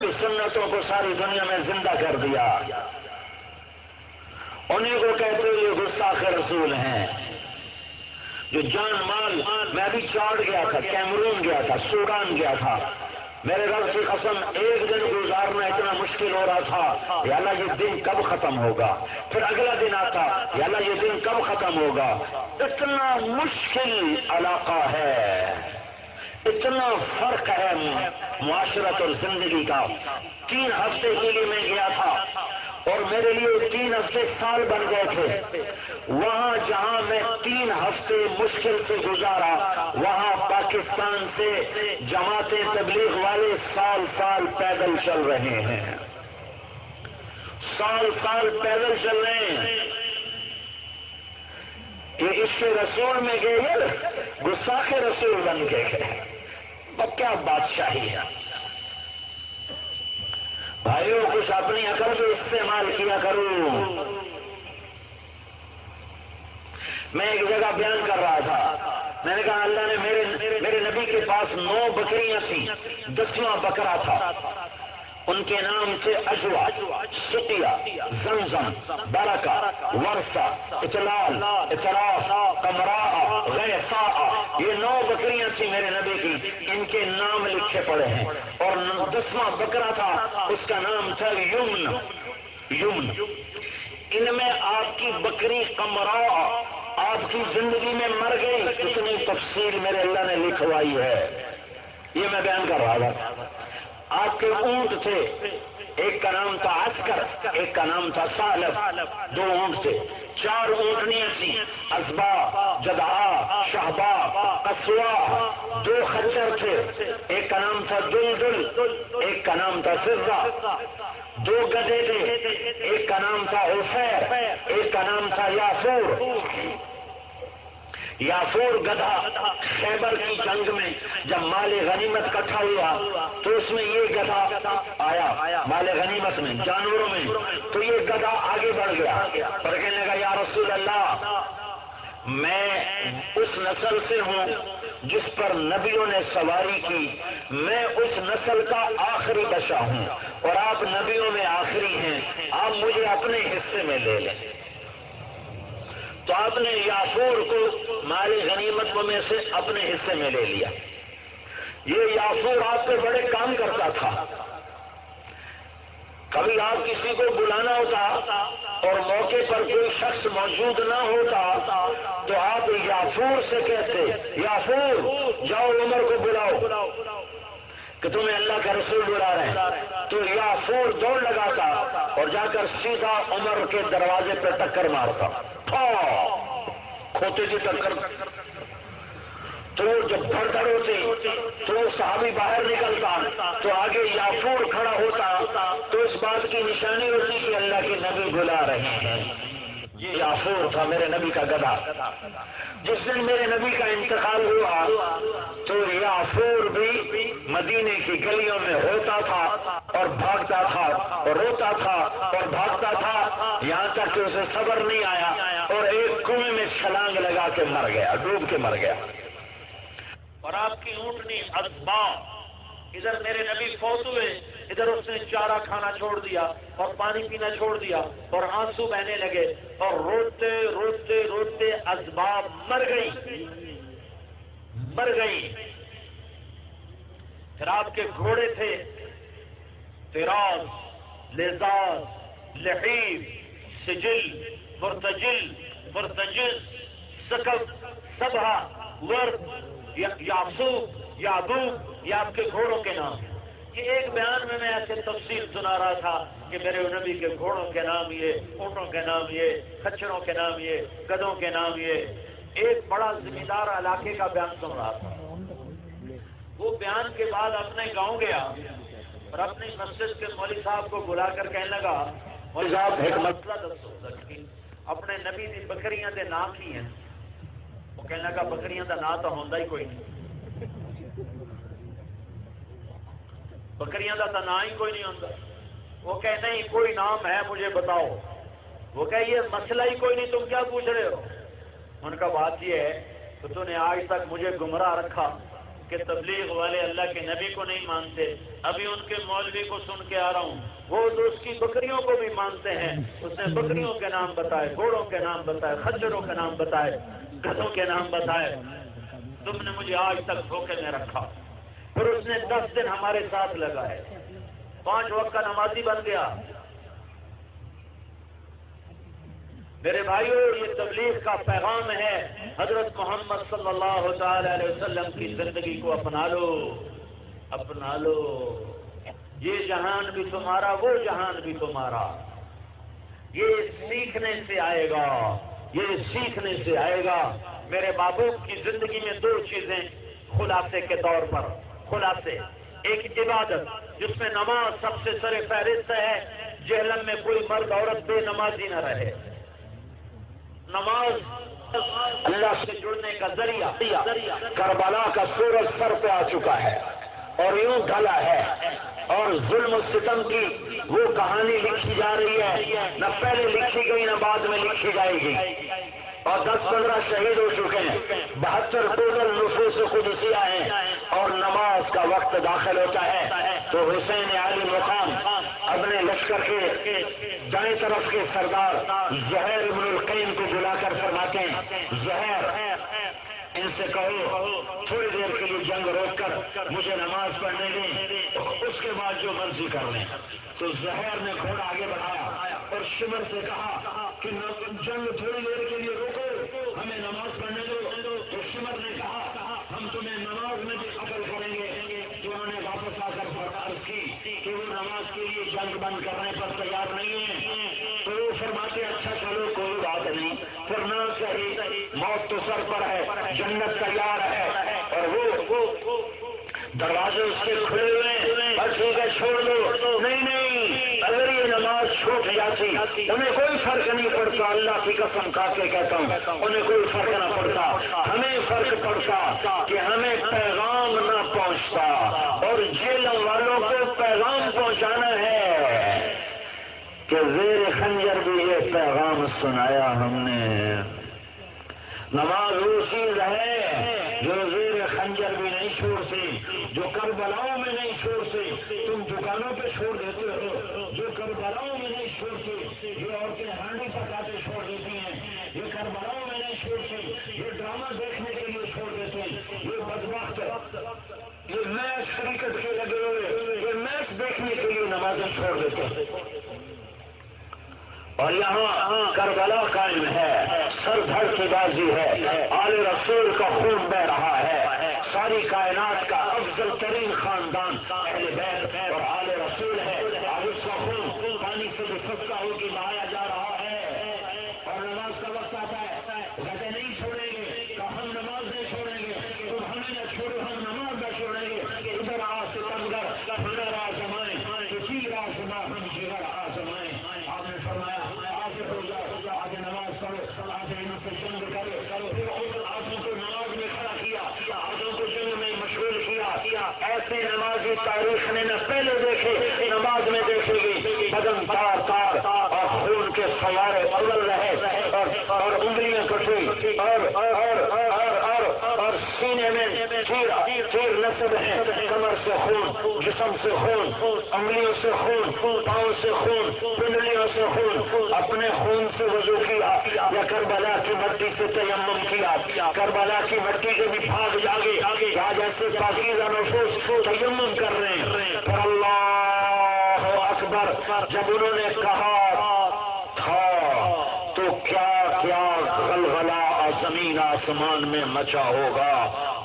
سنتوں کو ساری دنیا میں زندہ کر دیا. انہیں کو کہتے ہیں یہ گستاخ رسول ہیں جو جان مال. میں بھی چاڑ گیا تھا، کیمرون گیا تھا، سوڈان گیا تھا. میرے رب کی قسم ایک دن گزارنا اتنا مشکل ہو رہا تھا، یا اللہ یہ دن کب ختم ہوگا. پھر اگلا دن آتا، یا اللہ یہ دن کب ختم ہوگا. اتنا مشکل علاقہ ہے، اتنا فرق ہے معاشرت اور زندگی کا. 3 ہفتے کے لیے میں گیا تھا اور میرے لیے 3 ہفتے سال بن گئے تھے. وہاں جہاں میں 3 ہفتے مشکل سے گزارا، وہاں پاکستان سے جماعتیں تبلیغ والے سال سال پیدل چل رہے ہیں، سال سال پیدل چل رہے ہیں. یہ عشق رسول میں گئے، گستاخ رسول بن کے گئے. اب کیا بادشاہی ہے بھائیوں. کچھ اپنی عقل بھی استعمال کیا کروں. میں ایک جگہ بیان کر رہا تھا، میں نے کہا اللہ نے میرے نبی کے پاس 9 بکریاں تھیں، 10واں بکرا تھا. ان کے نام تھے اجوا، سقیا، زمزم، برکہ، ورثہ، اطلال، اطراف، قمراء، غیثاء. یہ 9 بکریاں تھیں میرے نبی کی، ان کے نام لکھے پڑے ہیں. اور 10واں بکرا تھا، اس کا نام تھا یمن. یمن. ان میں آپ کی بکری قمراء آپ کی زندگی میں مر گئی. اتنی تفصیل میرے اللہ نے لکھوائی ہے، یہ میں بیان کر رہا تھا. آپ کے اونٹ تھے، ایک کا نام تھا عسکر، ایک کا نام تھا سالب. 2 اونٹ تھے. 4 اونٹنیاں تھیں، ازبا، جدعا، شہبا، قصوا. 2 خچر تھے، ایک کا نام تھا دلدل، ایک کا نام تھا سرا. 2 گدھے تھے، ایک کا نام تھا عفیر، ایک کا نام تھا یافور. یافور گدھا خیبر کی جنگ میں جب مال غنیمت اکٹھا ہوا تو اس میں یہ گدھا آیا مال غنیمت میں، جانوروں میں. تو یہ گدھا آگے بڑھ گیا اور کہنے لگا یا رسول اللہ، میں اس نسل سے ہوں جس پر نبیوں نے سواری کی، میں اس نسل کا آخری بچہ ہوں اور آپ نبیوں میں آخری ہیں، آپ مجھے اپنے حصے میں لے لیں. تو آپ نے یافور کو مال غنیمت میں سے اپنے حصے میں لے لیا. یہ یافور آپ کے بڑے کام کرتا تھا. کبھی آپ کسی کو بلانا ہوتا اور موقع پر کوئی شخص موجود نہ ہوتا تو آپ یافور سے کہتے یافور جاؤ عمر کو بلاؤ کہ تمہیں اللہ کا رسول بلا رہے ہیں. تو یافور دوڑ لگاتا اور جا کر سیدھا عمر کے دروازے پہ ٹکر مارتا، کھوتے کی ٹکر. تو جب بڑھڑ ہوتی تو صحابی باہر نکلتا تو آگے یافور کھڑا ہوتا تو اس بات کی نشانی ہوتی کہ اللہ کے نبی بلا رہے ہیں. یہ یافور تھا میرے نبی کا گدھا. جس دن میرے نبی کا انتقال ہوا تو یافور بھی مدینے کی گلیوں میں روتا تھا اور بھاگتا تھا اور روتا تھا اور بھاگتا تھا، یہاں تک کہ اسے صبر نہیں آیا اور ایک کنویں میں چھلانگ لگا کے مر گیا، ڈوب کے مر گیا. اور آپ کی اونٹنی ازبا، ادھر میرے نبی فوت ہوئے، ادھر اس نے چارہ کھانا چھوڑ دیا اور پانی پینا چھوڑ دیا اور آنسو بہنے لگے اور روتے روتے روتے ازبا مر گئی. پھر آپ کے گھوڑے تھے فراز، لذاذ، لحیب، سجل، مرتجل، مرتجز، سکب، سبھا، ورد، یاسوب، یعقوب، یہ آپ کے گھوڑوں کے نام. یہ ایک بیان میں ایسے تفصیل سنا رہا تھا کہ میرے نبی کے گھوڑوں کے نام یہ، اونٹوں کے نام یہ، خچروں کے نام یہ، گدھوں کے نام یہ. ایک بڑا ذمہ دار علاقے کا بیان سن رہا تھا. وہ بیان کے بعد اپنے گاؤں گیا اور اپنی مسجد کے مولوی صاحب کو بلا کر کہنے لگا مولوی صاحب ایک مسئلہ دسو کہ اپنے نبی دی بکریاں دے نام کی ہیں. وہ کہنے لگا بکریاں دا نام تو ہوندا ہی کوئی نہیں، بکریاں دا تو نام ہی کوئی نہیں ہوتا. وہ کہ نہیں کوئی نام ہے مجھے بتاؤ. وہ کہ یہ مسئلہ ہی کوئی نہیں، تم کیا پوچھ رہے ہو. ان کا بات یہ ہے کہ تو نے آج تک مجھے گمراہ رکھا کہ تبلیغ والے اللہ کے نبی کو نہیں مانتے. ابھی ان کے مولوی کو سن کے آ رہا ہوں، وہ تو اس کی بکریوں کو بھی مانتے ہیں. اس نے بکریوں کے نام بتائے، گھوڑوں کے نام بتائے، خچروں کے نام بتائے، گدھوں کے نام بتائے. تم نے مجھے آج تک دھوکے میں رکھا. پھر اس نے 10 دن ہمارے ساتھ لگائے، 5 وقت کا نمازی بن گیا. میرے بھائیو، یہ تبلیغ کا پیغام ہے. حضرت محمد صلی اللہ تعالی علیہ وسلم کی زندگی کو اپنا لو، اپنا لو. یہ جہان بھی تمہارا، وہ جہان بھی تمہارا. یہ سیکھنے سے آئے گا، یہ سیکھنے سے آئے گا. میرے محبوب کی زندگی میں 2 چیزیں خلاصے کے طور پر. خلاصے: ایک عبادت جس میں نماز سب سے سر فہرست ہے. جہنم میں کوئی مرد عورت بے نمازی نہ رہے. نماز اللہ سے جڑنے کا ذریعہ. کربلا کا سورج سر پہ آ چکا ہے اور یوں ڈھلا ہے، اور ظلم و ستم کی وہ کہانی لکھی جا رہی ہے. نہ پہلے لکھی گئی نہ بعد میں لکھی جائے گی. اور 10-15 شہید ہو چکے ہیں، 72 ٹوٹل نفوس قدسیہ ہیں. اور نماز کا وقت داخل ہوتا ہے تو حسین علی مقام اپنے لشکر کے دائیں طرف کے سردار زہیر ابن القیم کو بلا کر فرماتے ہیں: زہیر، ان سے کہو تھوڑی دیر کے لیے جنگ روک کر مجھے نماز پڑھنے دیں، اس کے بعد جو مرضی کر لیں. تو زہیر نے گھوڑا آگے بڑھایا اور شمر سے کہا کہ جنگ تھوڑی دیر کے لیے روکو، ہمیں نماز پڑھنے دو. تو شمر نے کہا ہم تمہیں نماز میں بھی قتل کریں گے. تو انہوں نے واپس آ کر عرض کی کہ وہ نماز کے لیے جنگ بند کرنے پر تیار نہیں ہے. تو وہ فرماتے: اچھا چلو کوئی بات نہیں، پھر نہ صحیح، موت تو سر پر ہے، جنت تیار ہے. اور وہ دروازے اس کے کھلے ہوئے ہیں، بس ٹھیک ہے چھوڑ دو. نہیں، اگر یہ نماز چھوٹ جاتی انہیں کوئی فرق نہیں پڑتا. اللہ کی قسم کھا کے کہتا ہوں، انہیں کوئی فرق نہ پڑتا. ہمیں فرق پڑتا کہ ہمیں پیغام نہ پہنچتا، اور جیل والوں کو پیغام پہنچانا ہے کہ زیر خنجر بھی یہ پیغام سنایا ہم نے. نماز وہ چیز ہے جو زیر خنجر بھی نہیں چھوڑتی، جو کربلاؤں میں نہیں چھوڑتی. تم دکانوں پہ چھوڑ دیتے ہو، جو کربلاؤں میں نہیں چھوڑتی. جو عورتیں ہانڈی پکاتے چھوڑ دیتی ہیں، یہ کربلاؤں میں نہیں چھوڑتی. یہ ڈرامہ دیکھنے کے لیے چھوڑ دیتے ہیں. یہ بدبخت، یہ میچ کرکٹ کے لگے ہوئے، یہ میچ دیکھنے کے لیے نمازیں چھوڑ دیتے ہیں. اور یہاں کربلا قائم ہے، سر دھڑ کی بازی ہے، آل رسول کا خون بہ رہا ہے. ساری کائنات کا افضل ترین خاندان اہل بیت اور آل رسول ہے. آج اس کا خون پانی سے بھی سستا ہو کے بہایا جا رہا ہے. اور نماز کا وقت آتا ہے، کہتے نہیں چھوڑیں گے، کہ ہم نماز نہیں چھوڑیں گے. تم ہمیں نہ چھوڑو، ہم نماز نہ چھوڑیں گے. ادھر ستمگر ہنر آزمائیں، تو جیگر آزما، ہم جیگر آزمائیں. آپ نے فرمایا آج نماز پڑھو، آج ان سے جنگ کرو. پھر آدھوں کو نماز میں کھڑا کیا، آدھوں کو جنگ میں مشغول کیا. ایسے نمازی تاریخ نے نہ پہلے دیکھے، نماز میں دیکھے گی. بدن تار تار اور خون کے فوارے اول رہے، اور انگلیاں کٹی، اور سینے میں تیر نصب ہے. کمر سے خون، جسم سے خون، انگلیوں سے خون، پاؤں سے خون، پنڈلیوں سے خون. اپنے خون سے وضو کیا یا کربلا کی مٹی سے تیمم کیا. کربلا کی مٹی کے بھی بھاگ جاگے، آج ایسے پاکیزہ نفوس تیمم کر رہے ہیں. پر اللہ اکبر، جب انہوں نے کہا تھا تو کیا کیا غلغلہ زمین آسمان میں مچا ہوگا،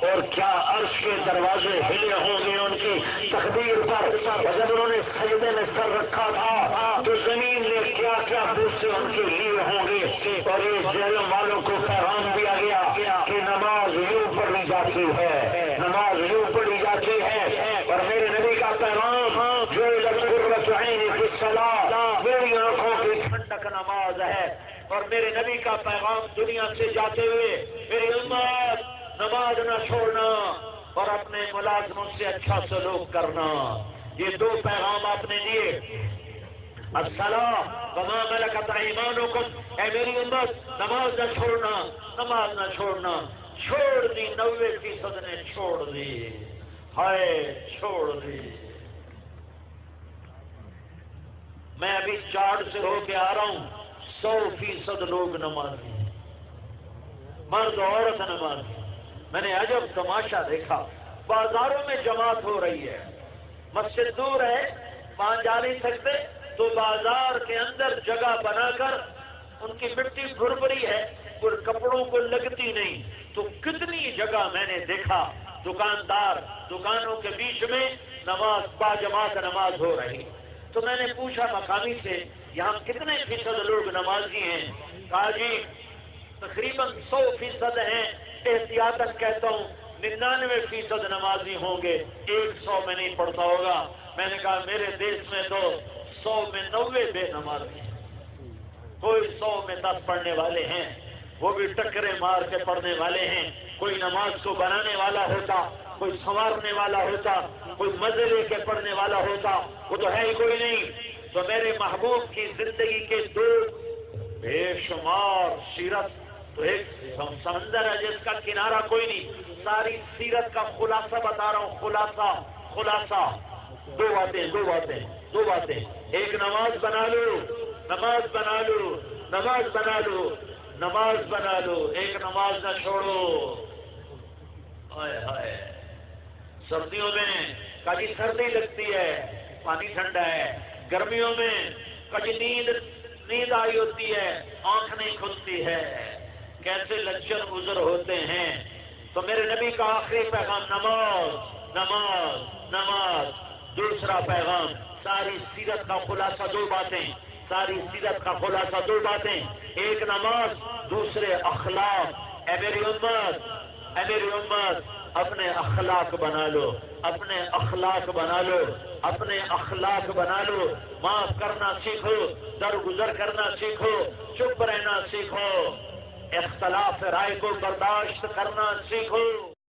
اور کیا عرش کے دروازے ہلے ہوں گے ان کی تقدیر پر. جب انہوں نے سجدے میں سر رکھا تھا تو زمین نے کیا کیا بوسے ان کے لیے ہوں گے. اور یہ جہنم والوں کو پیغام دیا گیا کہ نماز یوں پڑھی جاتی ہے، نماز یوں پڑھی جاتی ہے. اور میرے نبی کا پیغام جو قرۃ عین فی الصلاۃ، میری آنکھوں کی ٹھنڈک نماز ہے. اور میرے نبی کا پیغام دنیا سے جاتے ہوئے: میری امت نماز نہ چھوڑنا اور اپنے ملازموں سے اچھا سلوک کرنا. یہ 2 پیغام آپ نے دیے. الصلاۃ وما ملکت ایمانکم، اے میری امت نماز نہ چھوڑنا، نماز نہ چھوڑنا. چھوڑ دی، 90% نے چھوڑ دی، ہائے چھوڑ دی۔ میں ابھی چاڑ سے ہو کے آ رہا ہوں، 100% لوگ نمازی، مرد عورت نمازی۔ میں نے عجب تماشا دیکھا، بازاروں میں جماعت ہو رہی ہے، مسجد دور ہے، وہاں جا نہیں سکتے تو بازار کے اندر جگہ بنا کر، ان کی مٹی بھربری ہے، اور کپڑوں کو لگتی نہیں، تو کتنی جگہ میں نے دیکھا دکاندار دکانوں کے بیچ میں نماز باجماعت نماز ہو رہی۔ تو میں نے پوچھا مقامی سے، یہاں کتنے فیصد لوگ نمازی ہیں؟ کہا جی تقریباً 100% ہیں، احتیاطاً کہتا ہوں 99% نمازی ہوں گے، 100 میں نہیں پڑھتا ہوگا۔ میں نے کہا میرے دیش میں تو 100 میں 90 بے نمازی ہیں، کوئی 100 میں 10 پڑھنے والے ہیں، وہ بھی ٹکرے مار کے پڑھنے والے ہیں۔ کوئی نماز کو بنانے والا ہوتا، کوئی سنوارنے والا ہوتا، کوئی مزے لے کے پڑھنے والا ہوتا، وہ تو ہے ہی کوئی نہیں۔ تو میرے محبوب کی زندگی کے دو بے شمار سیرت، تو ایک سمندر ہے جس کا کنارہ کوئی نہیں، ساری سیرت کا خلاصہ بتا رہا ہوں، خلاصہ دو باتیں۔ ایک نماز بنا لو، ایک نماز نہ چھوڑو۔ ہائے سردیوں میں کبھی سردی لگتی ہے، پانی ٹھنڈا ہے، گرمیوں میں کبھی نیند آئی ہوتی ہے، آنکھ نہیں کھلتی ہے، کیسے لچر گزر ہوتے ہیں۔ تو میرے نبی کا آخری پیغام نماز، دوسرا پیغام ساری سیرت کا خلاصہ دو باتیں، ایک نماز، دوسرے اخلاق۔ اے میری امت اپنے اخلاق بنا لو، معاف کرنا سیکھو، درگزر کرنا سیکھو، چپ رہنا سیکھو، اختلاف رائے کو برداشت کرنا سیکھو۔